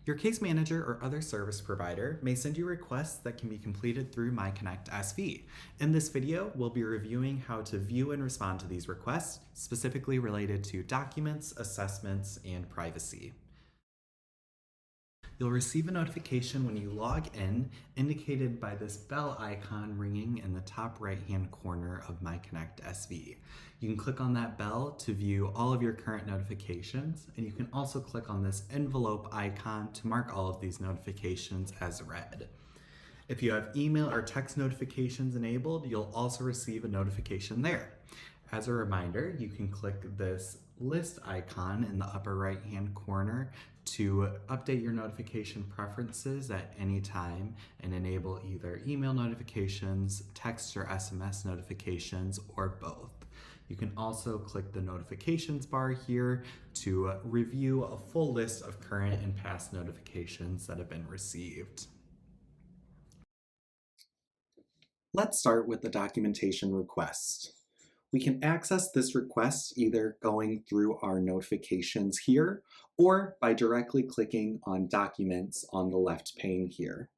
Your case manager or other service provider may send you requests that can be completed through MyConnectSV. In this video, we'll be reviewing how to view and respond to these requests, specifically related to documents, assessments, and privacy. You'll receive a notification when you log in, indicated by this bell icon ringing in the top right-hand corner of MyConnectSV. You can click on that bell to view all of your current notifications, and you can also click on this envelope icon to mark all of these notifications as read. If you have email or text notifications enabled, you'll also receive a notification there. As a reminder, you can click this list icon in the upper right-hand corner to update your notification preferences at any time and enable either email notifications, text or SMS notifications, or both. You can also click the notifications bar here to review a full list of current and past notifications that have been received. Let's start with the documentation request. We can access this request either going through our notifications here or by directly clicking on Documents on the left pane here.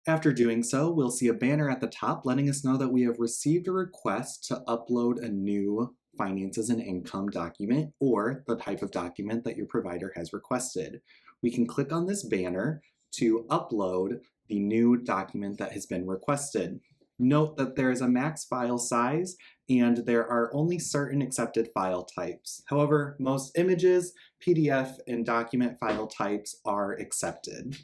After doing so, we'll see a banner at the top letting us know that we have received a request to upload a new finances and income document or the type of document that your provider has requested. We can click on this banner to upload the new document that has been requested. Note that there is a max file size and there are only certain accepted file types. However, most images, PDF, and document file types are accepted.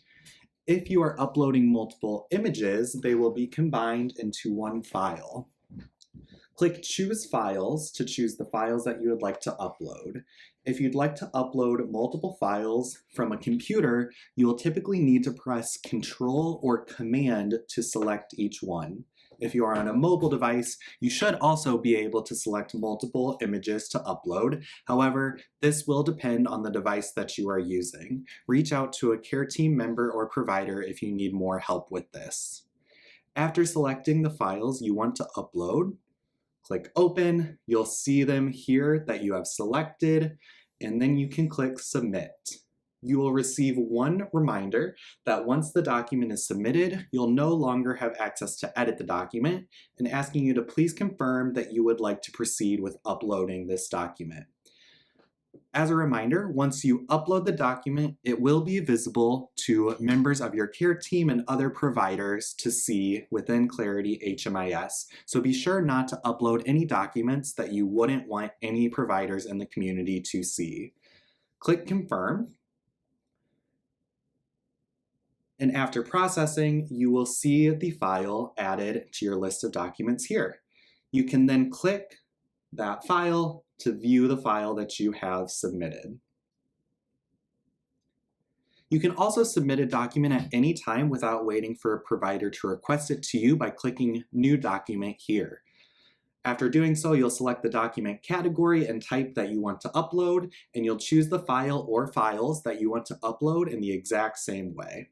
If you are uploading multiple images, they will be combined into one file. Click Choose Files to choose the files that you would like to upload. If you'd like to upload multiple files from a computer, you will typically need to press Control or Command to select each one. If you are on a mobile device, you should also be able to select multiple images to upload. However, this will depend on the device that you are using. Reach out to a care team member or provider if you need more help with this. After selecting the files you want to upload, click Open. You'll see them here that you have selected, and then you can click Submit. You will receive one reminder that once the document is submitted, you'll no longer have access to edit the document, and asking you to please confirm that you would like to proceed with uploading this document. As a reminder, once you upload the document, it will be visible to members of your care team and other providers to see within Clarity HMIS. So be sure not to upload any documents that you wouldn't want any providers in the community to see. Click Confirm. And after processing, you will see the file added to your list of documents here. You can then click that file to view the file that you have submitted. You can also submit a document at any time without waiting for a provider to request it to you by clicking New Document here. After doing so, you'll select the document category and type that you want to upload, and you'll choose the file or files that you want to upload in the exact same way.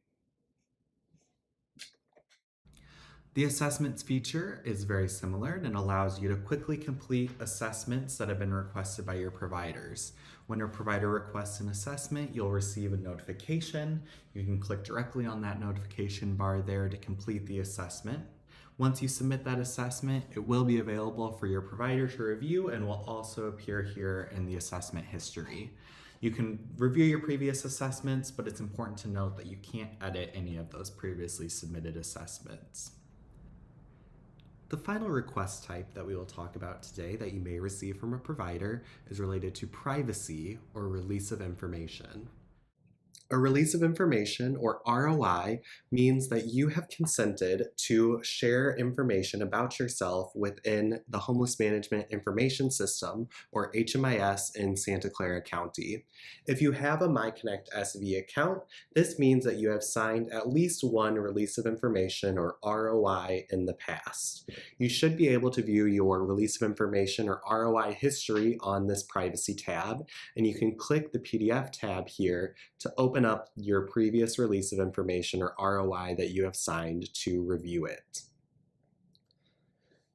The assessments feature is very similar and allows you to quickly complete assessments that have been requested by your providers. When a provider requests an assessment, you'll receive a notification. You can click directly on that notification bar there to complete the assessment. Once you submit that assessment, it will be available for your provider to review and will also appear here in the assessment history. You can review your previous assessments, but it's important to note that you can't edit any of those previously submitted assessments. The final request type that we will talk about today that you may receive from a provider is related to privacy or release of information. A release of information, or ROI, means that you have consented to share information about yourself within the Homeless Management Information System, or HMIS, in Santa Clara County. If you have a MyConnectSV account, this means that you have signed at least one release of information, or ROI, in the past. You should be able to view your release of information, or ROI, history on this Privacy tab, and you can click the PDF tab here to open up your previous release of information or ROI that you have signed to review it.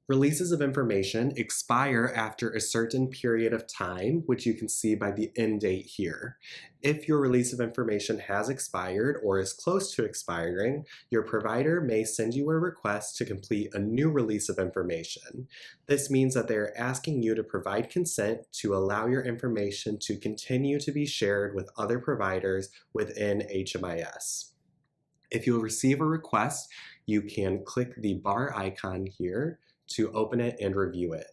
Releases of information expire after a certain period of time, which you can see by the end date here. If your release of information has expired or is close to expiring, your provider may send you a request to complete a new release of information. This means that they are asking you to provide consent to allow your information to continue to be shared with other providers within HMIS. If you'll receive a request, you can click the bar icon here to open it and review it.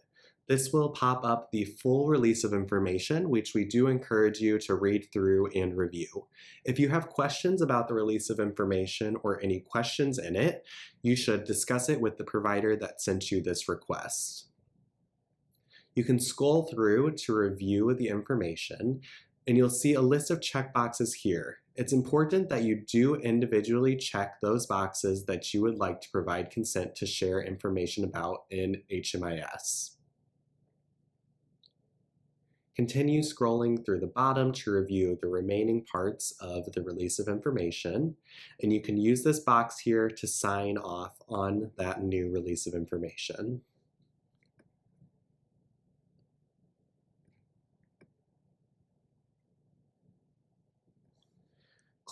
This will pop up the full release of information, which we do encourage you to read through and review. If you have questions about the release of information or any questions in it, you should discuss it with the provider that sent you this request. You can scroll through to review the information, and you'll see a list of checkboxes here. It's important that you do individually check those boxes that you would like to provide consent to share information about in HMIS. Continue scrolling through the bottom to review the remaining parts of the release of information, and you can use this box here to sign off on that new release of information.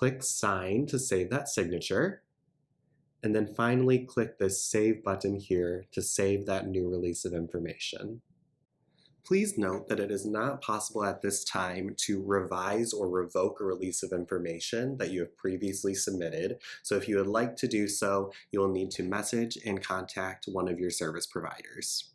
Click Sign to save that signature, and then finally click this Save button here to save that new release of information. Please note that it is not possible at this time to revise or revoke a release of information that you have previously submitted, so if you would like to do so, you will need to message and contact one of your service providers.